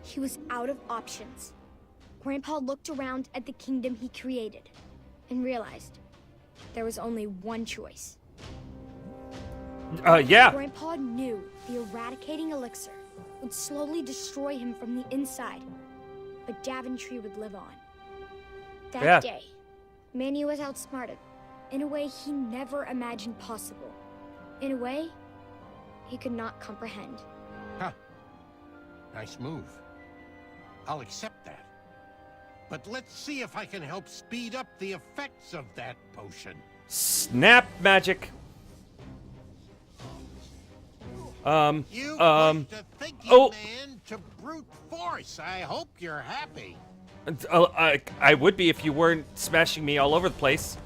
he was out of options. Grandpa looked around at the kingdom he created and realized there was only one choice. Yeah. Grandpa knew the eradicating elixir would slowly destroy him from the inside, but Daventry would live on. That day, Manny was outsmarted in a way he never imagined possible. In a way he could not comprehend. Huh. Nice move. I'll accept that. But let's see if I can help speed up the effects of that potion. Snap magic. You pushed a thinking man to brute force. I hope you're happy. I would be if you weren't smashing me all over the place.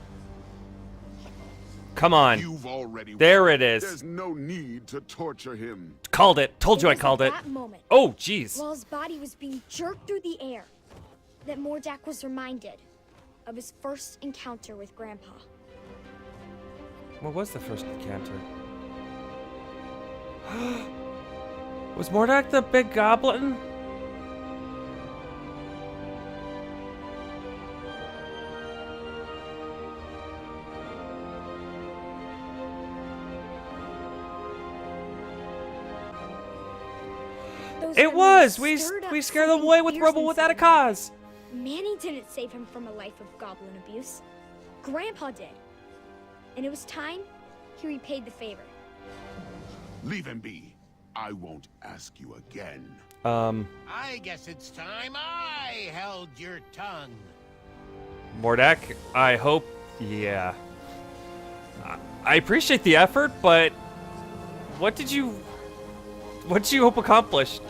Come on. You've already there won. It is. There's no need to torture him. Called it. Told you I called it. That moment, oh, jeez. while his body was being jerked through the air, that Mordak was reminded of his first encounter with Grandpa. What was the first encounter? Was Mordak the big goblin? It was! We scared them away with Rubble Without a Cause! Manny didn't save him from a life of goblin abuse. Grandpa did. And it was time he repaid the favor. Leave him be. I won't ask you again. I guess it's time I held your tongue. Mordak, I hope... Yeah. I appreciate the effort, but... What did you hope accomplished?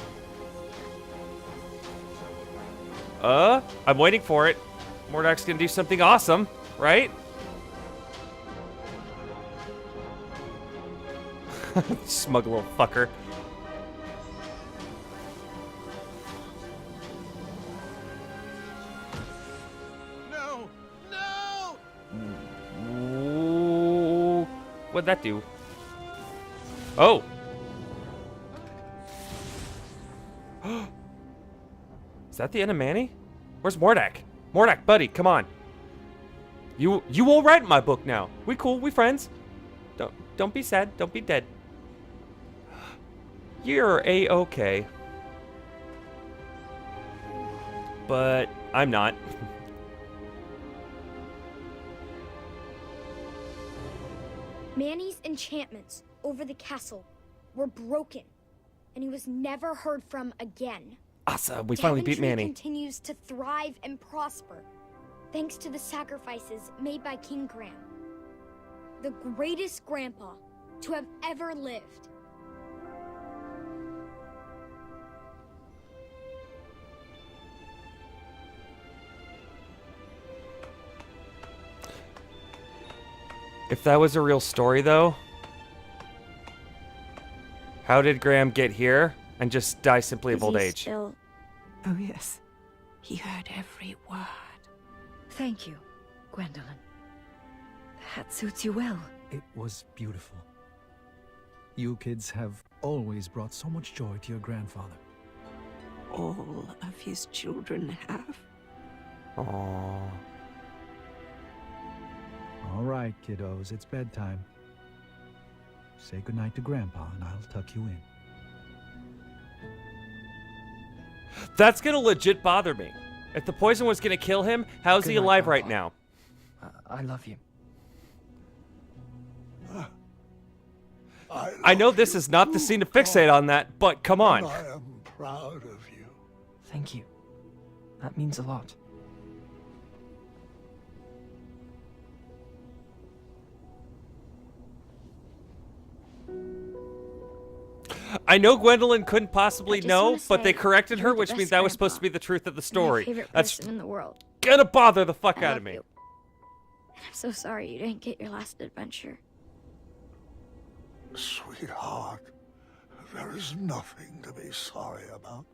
I'm waiting for it. Mordak's gonna do something awesome, right? Smug little fucker. No! No! Ooh, what'd that do? Oh! Is that the end of Manny? Where's Mordak? Mordak, buddy, come on. You all right in my book now. We cool, we friends. Don't be sad, don't be dead. You're A-okay. But I'm not. Manny's enchantments over the castle were broken, and he was never heard from again. Awesome, we finally beat Manny. Continues to thrive and prosper, thanks to the sacrifices made by King Graham, the greatest grandpa to have ever lived. If that was a real story, though, how did Graham get here and just die simply of old age? Still... Oh, yes. He heard every word. Thank you, Gwendolyn. The hat suits you well. It was beautiful. You kids have always brought so much joy to your grandfather. All of his children have. Aww. All right, kiddos, it's bedtime. Say goodnight to Grandpa, and I'll tuck you in. That's gonna legit bother me. If the poison was gonna kill him, how's he alive right now? I love you. I know this is not the scene to fixate on that, but come on. I am proud of you. Thank you. That means a lot. I know Gwendolyn couldn't possibly know, but they say, corrected her, you're the which best means that was supposed grandpa. to be the truth of the My story. favorite That's person in the world. gonna bother the fuck I out love of me. you. I'm so sorry you didn't get your last adventure. Sweetheart, there is nothing to be sorry about.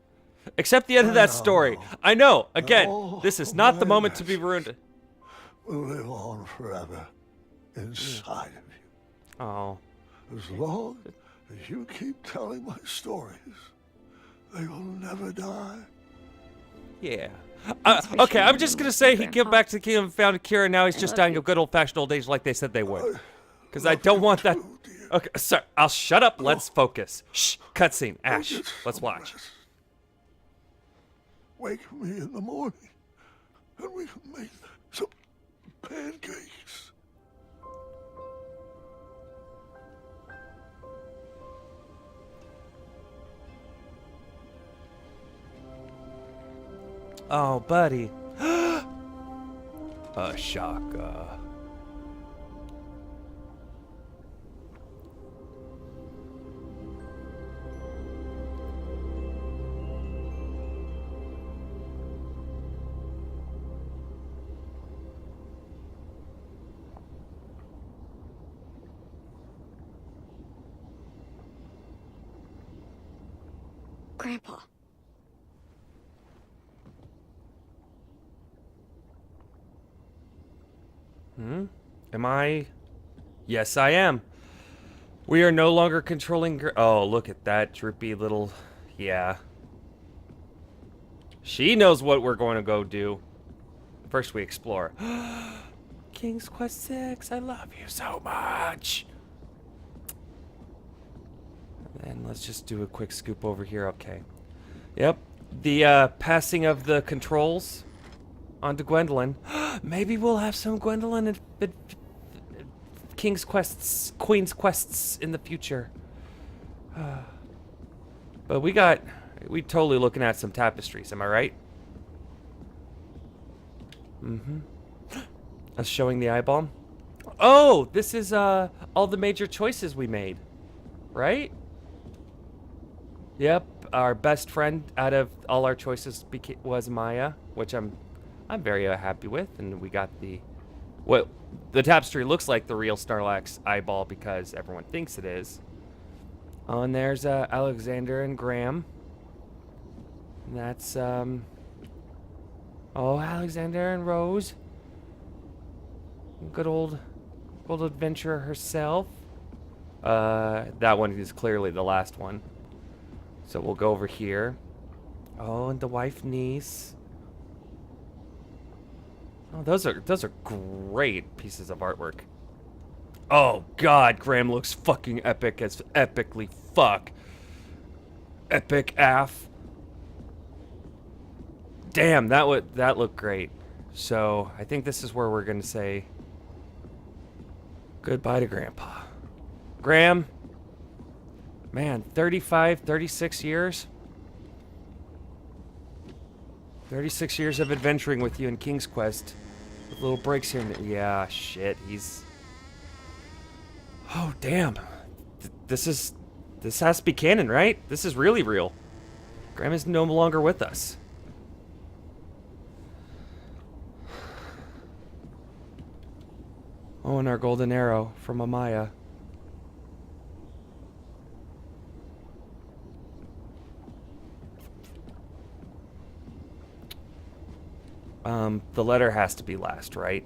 Except the end of that story. I know, again, Oh, this is not the my moment to be ruined. Will live on forever inside of you. Oh. As long as you keep telling my stories, They will never die. Yeah. Okay, I'm just gonna say he came back to the kingdom and found a cure, and now he's just dying of good old-fashioned old age like they said they would. Because I don't want that. Okay, sir, I'll shut up. Let's focus. Shh. Cutscene. Ash. Let's watch. Wake me in the morning, and we can make some pancakes. Oh, buddy. Shaka. Grandpa. Am I? Yes, I am. We are no longer controlling. Oh, look at that droopy little. Yeah. She knows what we're going to go do. First, we explore. King's Quest 6. I love you so much. And let's just do a quick scoop over here. Okay. Yep. The passing of the controls onto Gwendolyn. Maybe we'll have some Gwendolyn and King's Quests, Queen's Quests in the future. But we totally looking at some tapestries, am I right? Mm-hmm. Us showing the eyeball. Oh, this is all the major choices we made, right? Yep, our best friend out of all our choices was Maya, which I'm very happy with, and we got the tapestry looks like the real Snorlax eyeball because everyone thinks it is. Oh, and there's Alexander and Graham. And that's Alexander and Rose. Good old adventurer herself. That one is clearly the last one. So we'll go over here. Oh, and the wife niece. Oh, those are great pieces of artwork. Oh God, Graham looks fucking epic as epically fuck. Epic AF. Damn, that looked great. So I think this is where we're gonna say goodbye to Grandpa. Graham, man, 35, 36 years. 36 years of adventuring with you in King's Quest. With little breaks here and there. Yeah, shit, he's... Oh, damn. This has to be canon, right? This is really real. Graham is no longer with us. Oh, and our golden arrow from Amaya. The letter has to be last, right?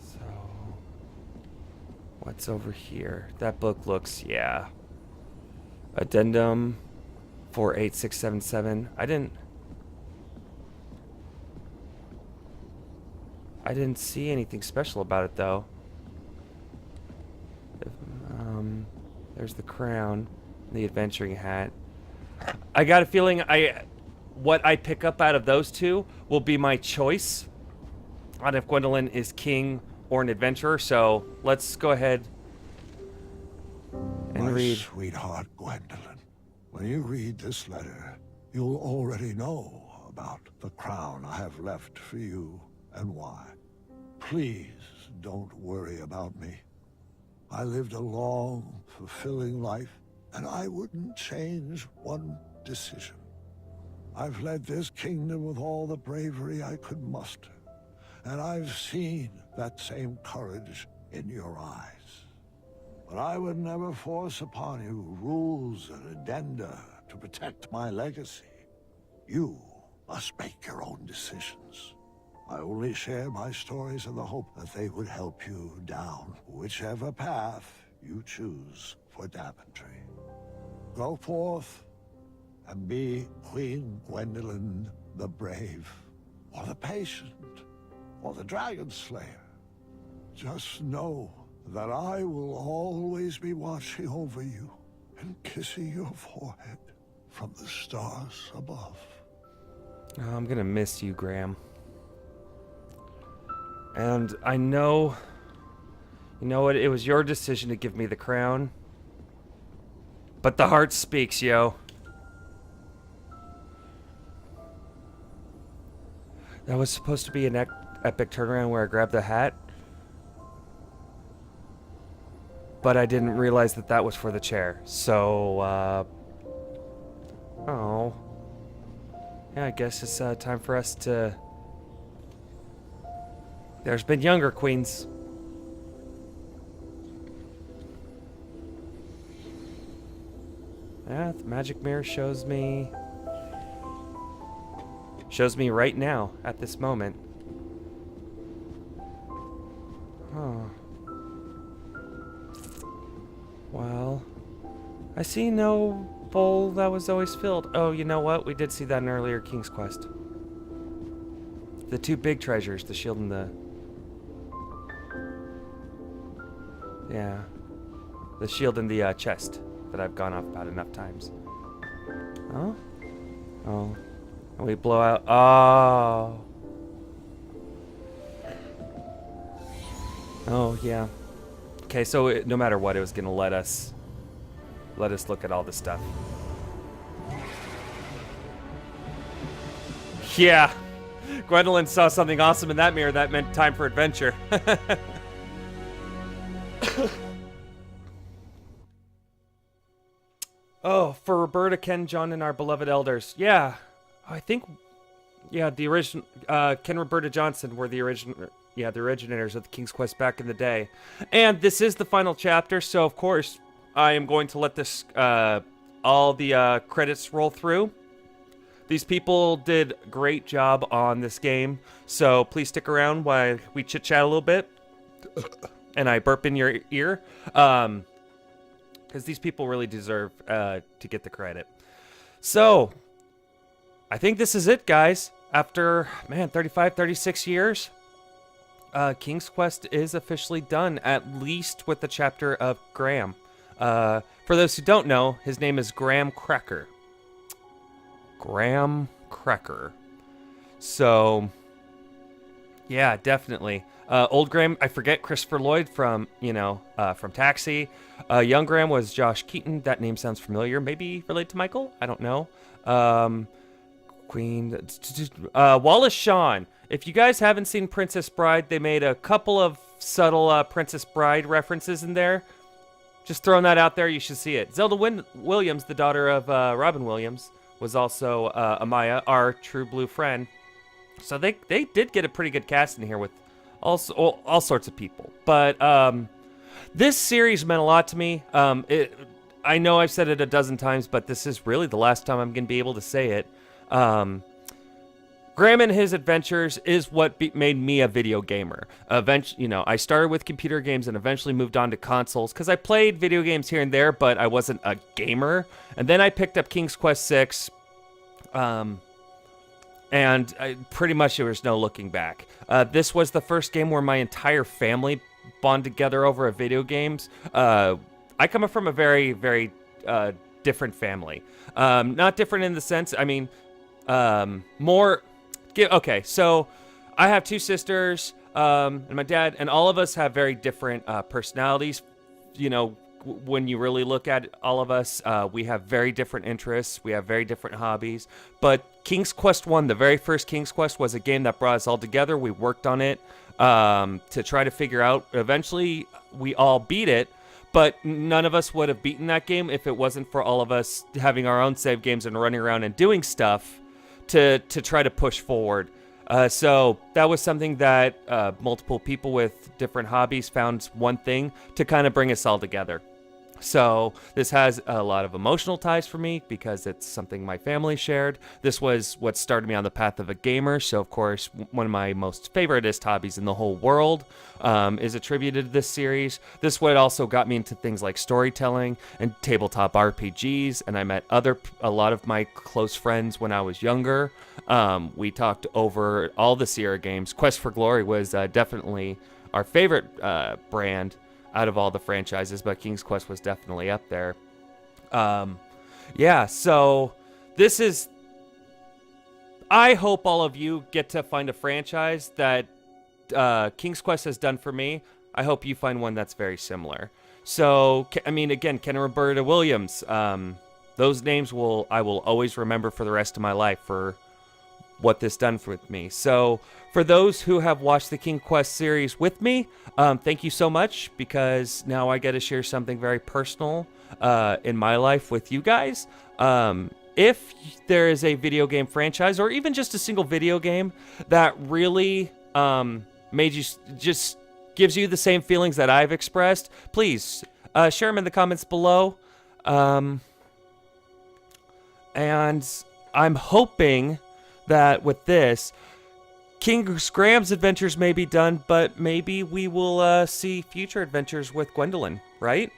So, what's over here? That book looks, yeah. Addendum 48677. I didn't see anything special about it, though. There's the crown, the adventuring hat. I got a feeling what I pick up out of those two will be my choice on if Gwendolyn is king or an adventurer. So let's go ahead and read. Sweetheart Gwendolyn, when you read this letter, you'll already know about the crown I have left for you and why. Please don't worry about me. I lived a long, fulfilling life, and I wouldn't change one decision. I've led this kingdom with all the bravery I could muster, and I've seen that same courage in your eyes. But I would never force upon you rules and addenda to protect my legacy. You must make your own decisions. I only share my stories in the hope that they would help you down whichever path you choose for Daventry. Go forth and be Queen Gwendolyn the Brave, or the Patient, or the Dragon Slayer. Just know that I will always be watching over you and kissing your forehead from the stars above. Oh, I'm gonna miss you, Graham. And I know... You know what? It was your decision to give me the crown. But the heart speaks, yo. That was supposed to be an epic turnaround where I grabbed the hat. But I didn't realize that that was for the chair. So, oh. Yeah, I guess it's time for us to... There's been younger queens. Yeah, the magic mirror shows me right now, at this moment. Huh. Well, I see no bowl that was always filled. Oh, you know what? We did see that in earlier King's Quest. The two big treasures, the shield and the... Yeah. The shield and the chest that I've gone off about enough times. Oh? Oh. And we blow out... Oh. Oh, yeah. Okay, so no matter what, it was gonna let us look at all this stuff. Yeah. Gwendolyn saw something awesome in that mirror that meant time for adventure. Oh, for Roberta, Ken, John, and our beloved elders. Yeah, I think, yeah, the original, Ken, Roberta Johnson were the originators of the King's Quest back in the day. And this is the final chapter, so of course, I am going to let this, all the credits roll through. These people did a great job on this game, so please stick around while we chit-chat a little bit. And I burp in your ear. Because these people really deserve to get the credit. So, I think this is it, guys. After, man, 35, 36 years, King's Quest is officially done, at least with the chapter of Graham. For those who don't know, his name is Graham Cracker. Graham Cracker. So, yeah, definitely. Old Graham, I forget Christopher Lloyd from, from Taxi. Young Graham was Josh Keaton. That name sounds familiar. Maybe related to Michael? I don't know. Queen. Wallace Shawn. If you guys haven't seen Princess Bride, they made a couple of subtle Princess Bride references in there. Just throwing that out there, you should see it. Zelda Williams, the daughter of Robin Williams, was also Amaya, our true blue friend. So they did get a pretty good cast in here with all sorts of people. But this series meant a lot to me. I know I've said it a dozen times, but this is really the last time I'm going to be able to say it. Graham and his adventures is what made me a video gamer. Eventually, I started with computer games and eventually moved on to consoles because I played video games here and there, but I wasn't a gamer. And then I picked up King's Quest VI. And pretty much there was no looking back. This was the first game where my entire family bonded together over video games. I come from a very, very different family. Not different in the sense, I mean, more... Okay, so I have two sisters and my dad, and all of us have very different personalities. When you really look at all of us, we have very different interests. We have very different hobbies. But King's Quest 1, the very first King's Quest, was a game that brought us all together. We worked on it to try to figure out. Eventually, we all beat it. But none of us would have beaten that game if it wasn't for all of us having our own save games and running around and doing stuff to try to push forward. So that was something that multiple people with different hobbies found one thing to kind of bring us all together. So this has a lot of emotional ties for me because it's something my family shared. This was what started me on the path of a gamer. So, of course, one of my most favoriteest hobbies in the whole world is attributed to this series. This what also got me into things like storytelling and tabletop RPGs. And I met a lot of my close friends when I was younger. We talked over all the Sierra games. Quest for Glory was definitely our favorite brand out of all the franchises, but King's Quest was definitely up there. Yeah, so this is... I hope all of you get to find a franchise that King's Quest has done for me. I hope you find one that's very similar. So, I mean, again, Ken and Roberta Williams, those names I will always remember for the rest of my life for what this done with me. So for those who have watched the King Quest series with me, thank you so much, because now I get to share something very personal in my life with you guys. If there is a video game franchise or even just a single video game that really made you just gives you the same feelings that I've expressed, please share them in the comments below. And I'm hoping that with this, King Graham's adventures may be done, but maybe we will see future adventures with Gwendolyn, right?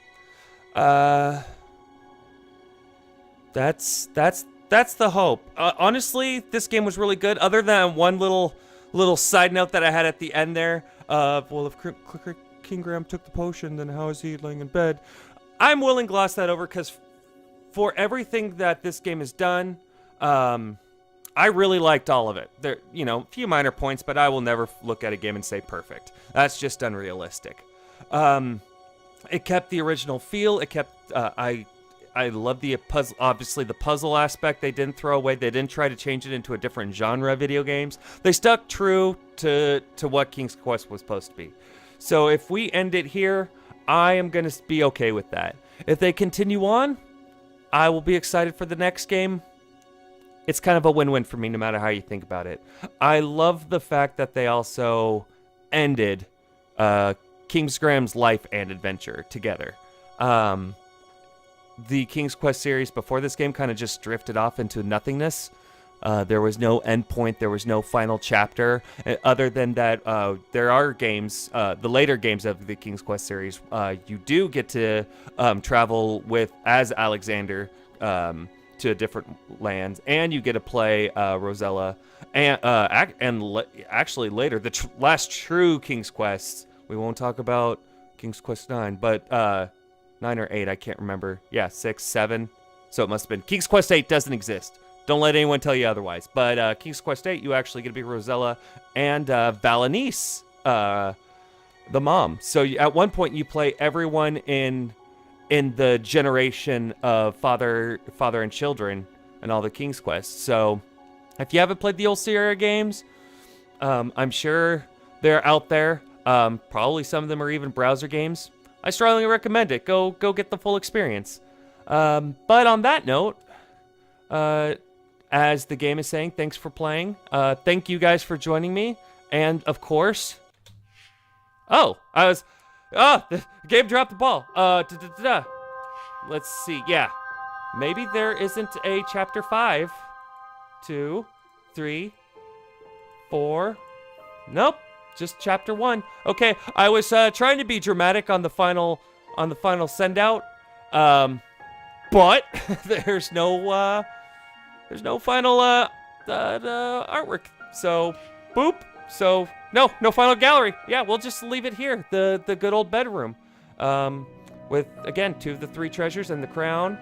That's the hope. Honestly, this game was really good. Other than one little side note that I had at the end there, well, if King Graham took the potion, then how is he laying in bed? I'm willing to gloss that over because for everything that this game has done, I really liked all of it. There, a few minor points, but I will never look at a game and say perfect. That's just unrealistic. It kept the original feel. It kept. I love the puzzle. Obviously, the puzzle aspect they didn't throw away. They didn't try to change it into a different genre of video games. They stuck true to what King's Quest was supposed to be. So if we end it here, I am gonna be okay with that. If they continue on, I will be excited for the next game. It's kind of a win-win for me, no matter how you think about it. I love the fact that they also ended King's Graham's life and adventure together. The King's Quest series before this game kind of just drifted off into nothingness. There was no endpoint. There was no final chapter. Other than that, there are games, the later games of the King's Quest series, you do get to travel as Alexander to different lands, and you get to play Rosella, and actually later, the last true King's Quest. We won't talk about King's Quest 9, but 9 or 8, I can't remember. Yeah, 6, 7. So it must have been. King's Quest 8 doesn't exist. Don't let anyone tell you otherwise. But King's Quest 8, you actually get to be Rosella and Valanice, the mom. So at one point, you play everyone in the generation of father and children and all the King's Quest. So if you haven't played the old Sierra games, I'm sure they're out there. Probably some of them are even browser games. I strongly recommend it. Go get the full experience. But on that note, as the game is saying, thanks for playing. Thank you guys for joining me. And of course, the game dropped the ball. Let's see. Yeah. Maybe there isn't a chapter 5, 2, 3, 4. Nope. Just chapter 1. Okay. I was trying to be dramatic on the final send out. But there's no final artwork. So boop. So no final gallery. Yeah, we'll just leave it here. The good old bedroom. With, again, 2 of the 3 treasures and the crown.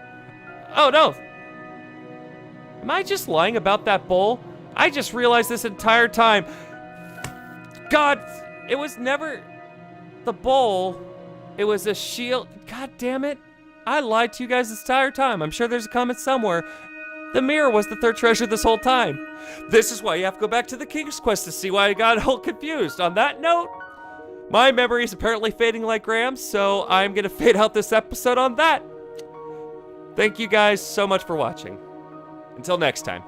Oh, no. Am I just lying about that bowl? I just realized this entire time. God, it was never the bowl. It was a shield. God damn it. I lied to you guys this entire time. I'm sure there's a comment somewhere. The mirror was the 3rd treasure this whole time. This is why you have to go back to the King's Quest to see why I got all confused. On that note, my memory is apparently fading like Graham's, so I'm going to fade out this episode on that. Thank you guys so much for watching. Until next time.